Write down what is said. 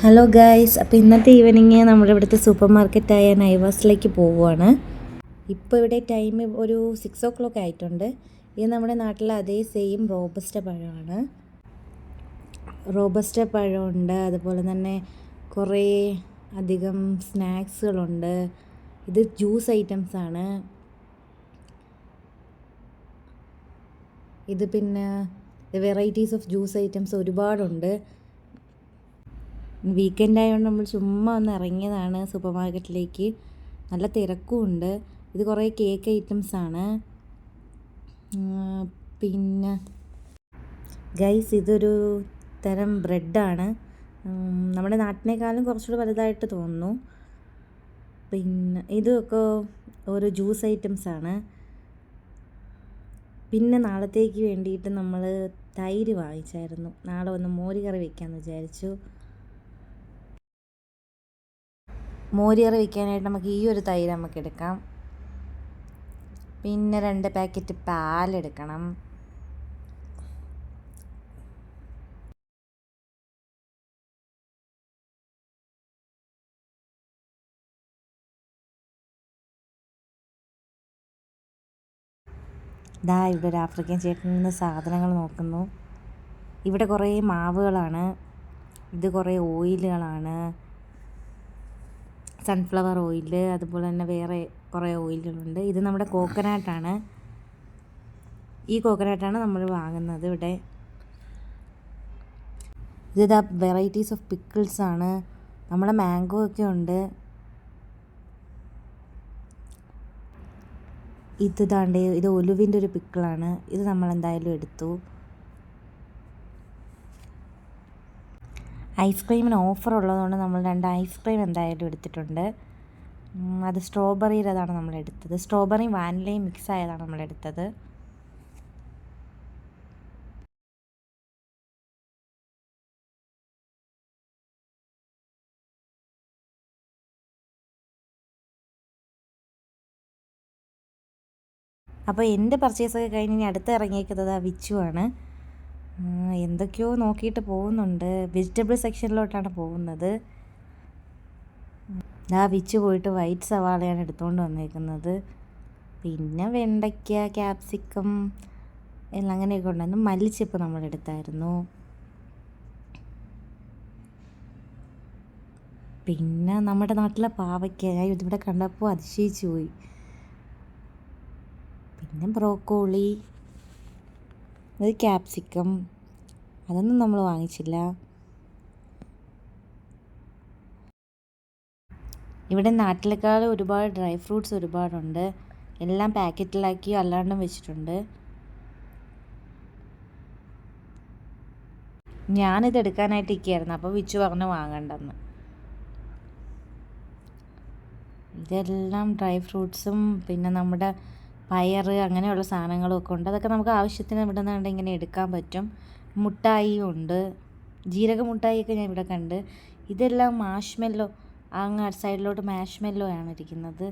Hello guys, അപ്പോൾ ഇന്നത്തെ evening നമ്മുടെ ഇവിടുത്തെ സൂപ്പർ മാർക്കറ്റായ നൈവാസിലേക്ക് പോവുകയാണ്. ഇപ്പോൾ ഇവിടെ ടൈം ഒരു 6 o'clock ആയിട്ടുണ്ട്. ഇത് നമ്മുടെ നാട്ടിലെ അതേ സെയിം റോബസ്റ്റ പഴമാണ്. റോബസ്റ്റ പഴമുണ്ട്, അതുപോലെ തന്നെ കുറേ അധികം സ്നാക്സുകളുണ്ട്. ഇത് ജ്യൂസ് ഐറ്റംസാണ്. ഇത് പിന്നെ വെറൈറ്റീസ് ഓഫ് ജ്യൂസ് ഐറ്റംസ് ഒരുപാടുണ്ട്. വീക്കെൻഡ് ആയതുകൊണ്ട് നമ്മൾ ചുമ്മാ ഒന്ന് ഇറങ്ങിയതാണ് സൂപ്പർ മാർക്കറ്റിലേക്ക്. നല്ല തിരക്കുമുണ്ട്. ഇത് കുറേ കേക്ക് ഐറ്റംസാണ്. പിന്നെ ഗൈസ്, ഇതൊരു തരം ബ്രെഡാണ്. നമ്മുടെ നാട്ടിനേക്കാളും കുറച്ചുകൂടി വലുതായിട്ട് തോന്നുന്നു. പിന്നെ ഇതൊക്കെ ഓരോ ജ്യൂസ് ഐറ്റംസാണ്. പിന്നെ നാളത്തേക്ക് വേണ്ടിയിട്ട് നമ്മൾ തൈര് വാങ്ങിച്ചായിരുന്നു. നാളെ ഒന്ന് മോര് കറി വെക്കാമെന്ന് വിചാരിച്ചു. മോര് കറി വയ്ക്കാനായിട്ട് നമുക്ക് ഈ ഒരു തൈര് നമുക്ക് എടുക്കാം. പിന്നെ 2 പാക്കറ്റ് പാലെടുക്കണം. ഇവിടെ ഒരു ആഫ്രിക്കൻ ചേട്ടൻ നിന്ന് സാധനങ്ങൾ നോക്കുന്നു. ഇവിടെ കുറേ മാവുകളാണ്. ഇത് കുറേ ഓയിലുകളാണ്. സൺഫ്ലവർ ഓയിൽ, അതുപോലെ തന്നെ വേറെ കുറേ ഓയിലുകളുണ്ട്. ഇത് നമ്മുടെ കോക്കനട്ടാണ്. ഈ കോക്കനട്ടാണ് നമ്മൾ വാങ്ങുന്നത് ഇവിടെ. ഇത് വെറൈറ്റീസ് ഓഫ് പിക്കിൾസാണ്. നമ്മുടെ മാംഗോ ഒക്കെ ഉണ്ട്. ഇത് ഒലുവിൻ്റെ ഒരു പിക്കിളാണ്. ഇത് നമ്മൾ എന്തായാലും എടുത്തു. ഐസ്ക്രീമിന് ഓഫർ ഉള്ളതുകൊണ്ട് നമ്മൾ 2 ഐസ്ക്രീം എന്തായാലും എടുത്തിട്ടുണ്ട്. അത് സ്ട്രോബെറിയുടേതാണ് നമ്മൾ എടുത്തത്. സ്ട്രോബെറിയും വാനിലയും മിക്സ് ആയതാണ് നമ്മൾ എടുത്തത്. അപ്പോൾ എൻ്റെ പർച്ചേസൊക്കെ കഴിഞ്ഞ് ഇനി അടുത്ത് ഇറങ്ങിയിരിക്കുന്നത് വിച്ചുവാണ്. എന്തൊക്കെയോ നോക്കിയിട്ട് പോകുന്നുണ്ട്. വെജിറ്റബിൾ സെക്ഷനിലോട്ടാണ് പോകുന്നത്. വിച്ച് പോയിട്ട് വൈറ്റ് സവാളയാണ് എടുത്തുകൊണ്ട് വന്നേക്കുന്നത്. പിന്നെ വെണ്ടയ്ക്ക, ക്യാപ്സിക്കം എല്ലാം അങ്ങനെയൊക്കെ ഉണ്ടായിരുന്നു. മല്ലിച്ചപ്പ് നമ്മൾ എടുത്തായിരുന്നു. പിന്നെ നമ്മുടെ നാട്ടിലെ പാവയ്ക്ക ഞാൻ ഇതിവിടെ കണ്ടപ്പോൾ അതിശയിച്ചു പോയി. പിന്നെ ബ്രോക്കോളി, അത് ക്യാപ്സിക്കം, അതൊന്നും നമ്മൾ വാങ്ങിച്ചില്ല. ഇവിടെ നാട്ടിലേക്കാൾ ഒരുപാട് ഡ്രൈ ഫ്രൂട്ട്സ് ഒരുപാടുണ്ട്. എല്ലാം പാക്കറ്റിലാക്കി അല്ലാണ്ടും വെച്ചിട്ടുണ്ട്. ഞാനിത് എടുക്കാനായിട്ട് ഇരിക്കുകയായിരുന്നു. അപ്പോൾ വിച്ചു പറഞ്ഞു വാങ്ങണ്ടെന്ന്. ഇതെല്ലാം ഡ്രൈ ഫ്രൂട്ട്സും പിന്നെ നമ്മുടെ പയർ അങ്ങനെയുള്ള സാധനങ്ങളും ഒക്കെ ഉണ്ട്. അതൊക്കെ നമുക്ക് ആവശ്യത്തിന് ഇവിടെ നിന്നുകൊണ്ട് ഇങ്ങനെ എടുക്കാൻ പറ്റും. മുട്ടായിയും ഉണ്ട്. ജീരക മുട്ടായിയൊക്കെ ഞാൻ ഇവിടെ കണ്ട്. ഇതെല്ലാം മാഷ്മെല്ലോ, അങ്ങ് സൈഡിലോട്ട് മാഷ്മെല്ലോ ആണ് ഇരിക്കുന്നത്.